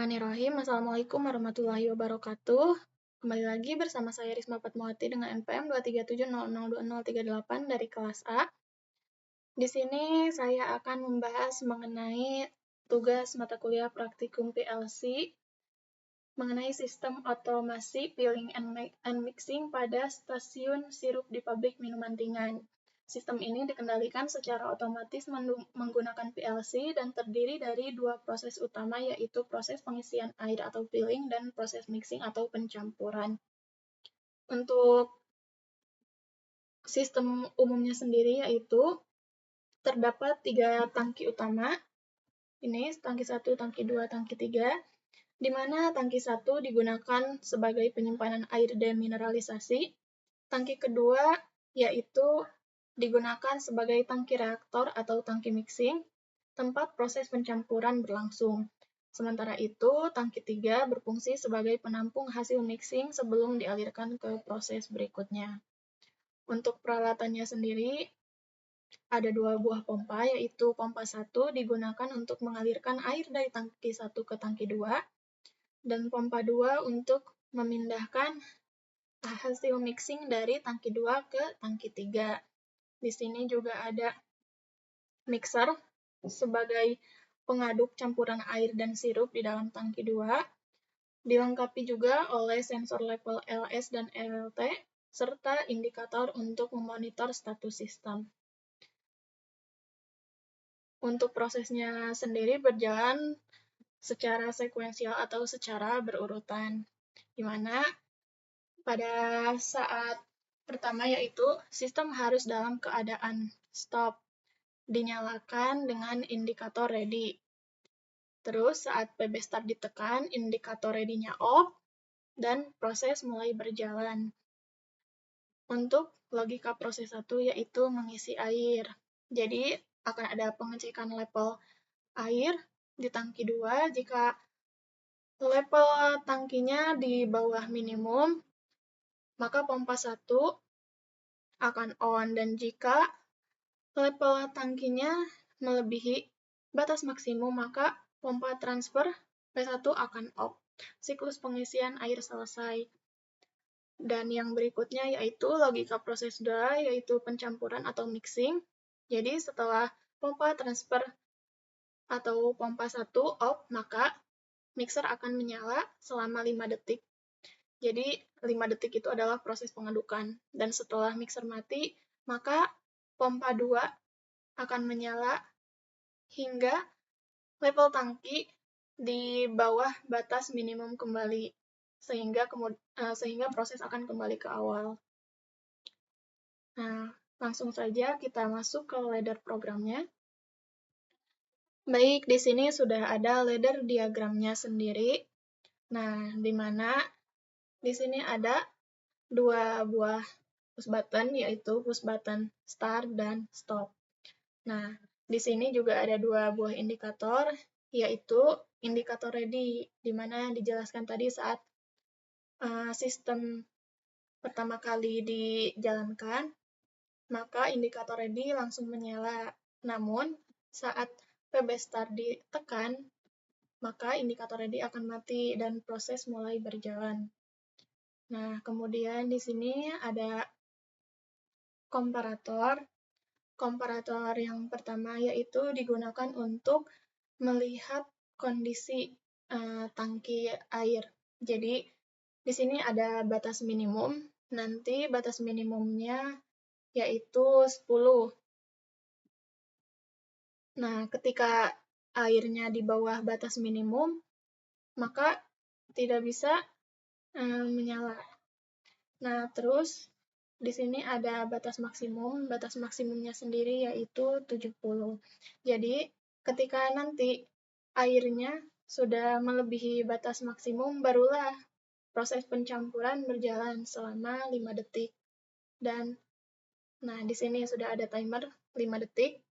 Bismillahirrahmanirrahim. Assalamualaikum warahmatullahi wabarakatuh. Kembali lagi bersama saya Risma Fatmawati dengan NPM 237002038 dari kelas A. Di sini saya akan membahas mengenai tugas mata kuliah praktikum PLC mengenai sistem otomasi filling and mixing pada stasiun sirup di pabrik minuman ringan. Sistem ini dikendalikan secara otomatis menggunakan PLC dan terdiri dari dua proses utama, yaitu proses pengisian air atau filling dan proses mixing atau pencampuran. Untuk sistem umumnya sendiri yaitu terdapat 3 tangki utama. Ini tangki 1, tangki 2, tangki 3. Di mana tangki 1 digunakan sebagai penyimpanan air demineralisasi. Tangki kedua yaitu digunakan sebagai tangki reaktor atau tangki mixing, tempat proses pencampuran berlangsung. Sementara itu, tangki 3 berfungsi sebagai penampung hasil mixing sebelum dialirkan ke proses berikutnya. Untuk peralatannya sendiri, ada 2 buah pompa, yaitu pompa 1 digunakan untuk mengalirkan air dari tangki 1 ke tangki 2, dan pompa 2 untuk memindahkan hasil mixing dari tangki 2 ke tangki 3. Di sini juga ada mixer sebagai pengaduk campuran air dan sirup di dalam tangki 2. Dilengkapi juga oleh sensor level LS dan LT, serta indikator untuk memonitor status sistem. Untuk prosesnya sendiri berjalan secara sekuensial atau secara berurutan, di mana pada saat pertama yaitu sistem harus dalam keadaan stop, dinyalakan dengan indikator ready. Terus saat PB start ditekan, indikator ready-nya off, dan proses mulai berjalan. Untuk logika proses 1 yaitu mengisi air. Jadi akan ada pengecekan level air di tangki 2. Jika level tangkinya di bawah minimum, maka pompa 1 akan on, dan jika level tangkinya melebihi batas maksimum, maka pompa transfer P1 akan off. Siklus pengisian air selesai. Dan yang berikutnya yaitu logika proses 2, yaitu pencampuran atau mixing. Jadi setelah pompa transfer atau pompa 1 off, maka mixer akan menyala selama 5 detik. Jadi 5 detik itu adalah proses pengadukan. Dan setelah mixer mati, maka pompa 2 akan menyala hingga level tangki di bawah batas minimum kembali, sehingga proses akan kembali ke awal. Nah, langsung saja kita masuk ke ladder programnya. Baik, di sini sudah ada ladder diagramnya sendiri. Nah, di mana di sini ada 2 buah push button, yaitu push button start dan stop. Nah, di sini juga ada 2 buah indikator, yaitu indikator ready, di mana dijelaskan tadi saat sistem pertama kali dijalankan, maka indikator ready langsung menyala. Namun, saat PB start ditekan, maka indikator ready akan mati dan proses mulai berjalan. Nah, kemudian di sini ada komparator. Komparator yang pertama yaitu digunakan untuk melihat kondisi tangki air. Jadi, di sini ada batas minimum. Nanti batas minimumnya yaitu 10. Nah, ketika airnya di bawah batas minimum, maka tidak bisa menyala. Nah, terus di sini ada batas maksimum. Batas maksimumnya sendiri yaitu 70. Jadi, ketika nanti airnya sudah melebihi batas maksimum, barulah proses pencampuran berjalan selama 5 detik. Dan nah, di sini sudah ada timer 5 detik.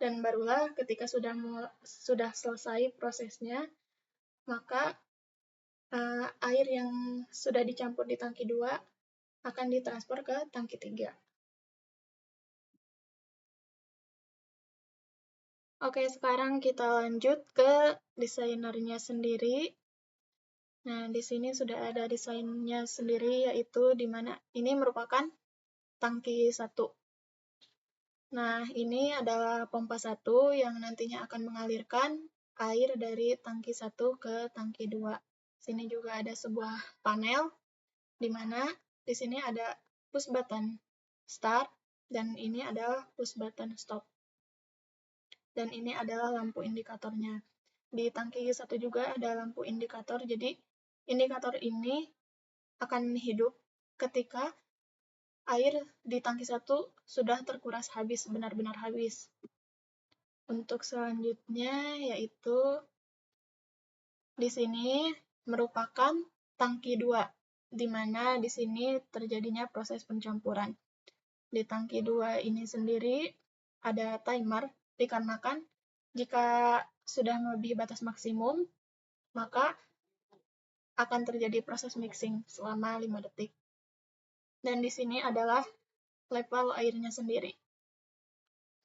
Dan barulah ketika sudah selesai prosesnya, maka air yang sudah dicampur di tangki 2 akan ditransfer ke tangki 3. Oke, sekarang kita lanjut ke desainernya sendiri. Nah, di sini sudah ada desainnya sendiri, yaitu di mana ini merupakan tangki 1. Nah, ini adalah pompa 1 yang nantinya akan mengalirkan air dari tangki 1 ke tangki 2. Sini juga ada sebuah panel, di mana di sini ada push button start, dan ini adalah push button stop. Dan ini adalah lampu indikatornya. Di tangki 1 juga ada lampu indikator, jadi indikator ini akan hidup ketika air di tangki 1 sudah terkuras habis, benar-benar habis. Untuk selanjutnya yaitu di sini merupakan tangki 2, di mana di sini terjadinya proses pencampuran. Di tangki 2 ini sendiri ada timer, dikarenakan jika sudah melebihi batas maksimum, maka akan terjadi proses mixing selama 5 detik. Dan di sini adalah level airnya sendiri.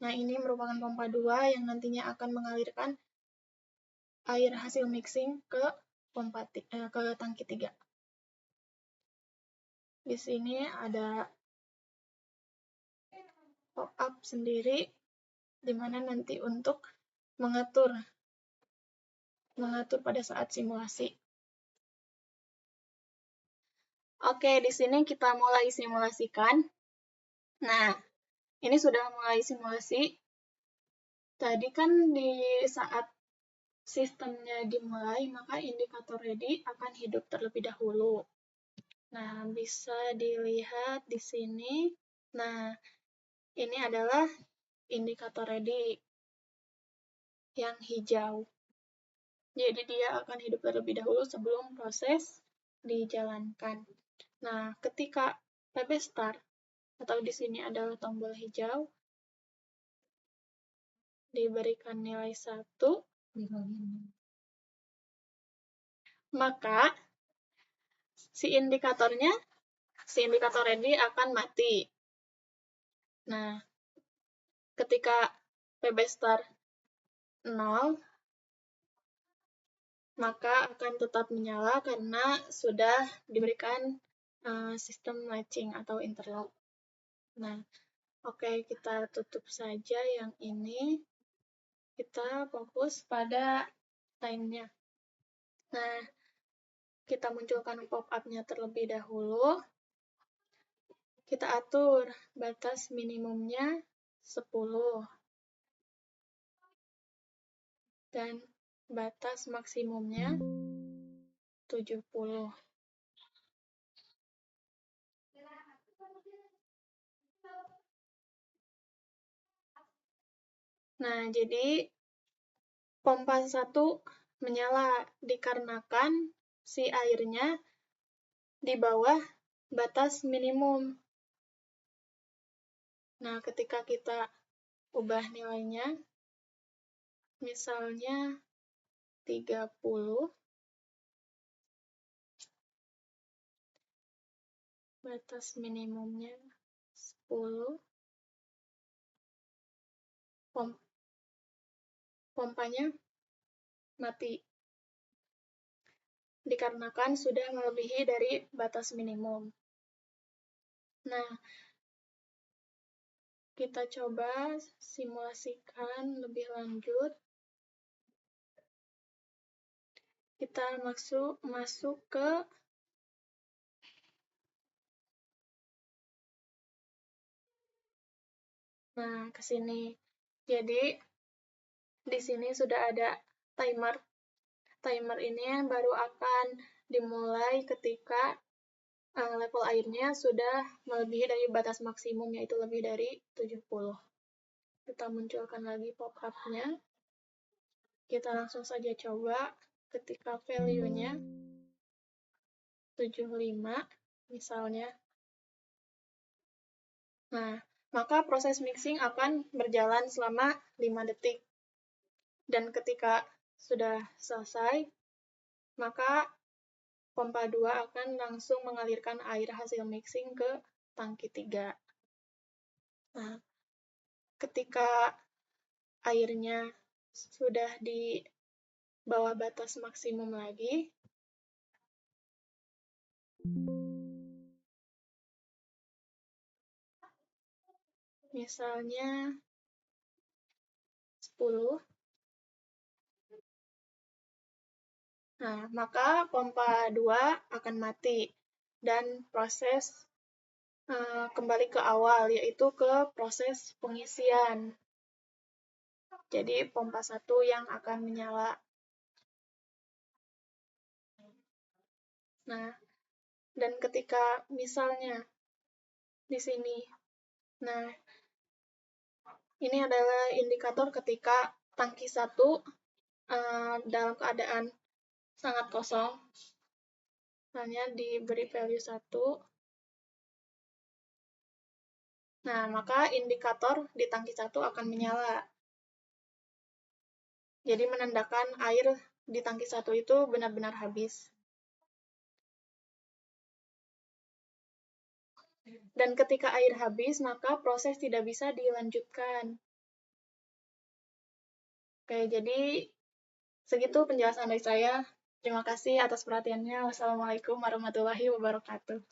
Nah, ini merupakan pompa 2 yang nantinya akan mengalirkan air hasil mixing ke tangki 3. Di sini ada pop-up sendiri, di mana nanti untuk mengatur pada saat simulasi. Oke, di sini kita mulai simulasikan. Nah, ini sudah mulai simulasi. Tadi kan di saat sistemnya dimulai, maka indikator ready akan hidup terlebih dahulu. Nah, bisa dilihat di sini. Nah, ini adalah indikator ready yang hijau. Jadi dia akan hidup terlebih dahulu sebelum proses dijalankan. Nah, ketika PB start atau di sini adalah tombol hijau, diberikan nilai 1, maka si indikator ready akan mati. Nah, ketika PB start 0, maka akan tetap menyala karena sudah diberikan sistem latching atau interlock. Nah, oke, kita tutup saja yang ini. Kita fokus pada time-nya. Nah, kita munculkan pop-up-nya terlebih dahulu. Kita atur batas minimumnya 10 dan batas maksimumnya 70. Nah, jadi pompa 1 menyala dikarenakan si airnya di bawah batas minimum. Nah, ketika kita ubah nilainya, misalnya 30, batas minimumnya 10, pompanya mati. Dikarenakan sudah melebihi dari batas minimum. Nah, kita coba simulasikan lebih lanjut. Kita masuk ke sini. Jadi di sini sudah ada timer. Timer ini baru akan dimulai ketika level airnya sudah melebihi dari batas maksimum, yaitu lebih dari 70. Kita munculkan lagi pop-up-nya. Kita langsung saja coba ketika value-nya 75 misalnya. Nah, maka proses mixing akan berjalan selama 5 detik. Dan ketika sudah selesai, maka pompa 2 akan langsung mengalirkan air hasil mixing ke tangki 3. Nah, ketika airnya sudah di bawah batas maksimum lagi. Misalnya 10. Nah, maka pompa 2 akan mati dan proses kembali ke awal, yaitu ke proses pengisian. Jadi pompa 1 yang akan menyala. Nah, dan ketika misalnya di sini, nah ini adalah indikator ketika tangki 1 dalam keadaan sangat kosong, misalnya diberi value 1. Nah, maka indikator di tangki 1 akan menyala. Jadi menandakan air di tangki 1 itu benar-benar habis. Dan ketika air habis, maka proses tidak bisa dilanjutkan. Oke, jadi segitu penjelasan dari saya. Terima kasih atas perhatiannya. Wassalamualaikum warahmatullahi wabarakatuh.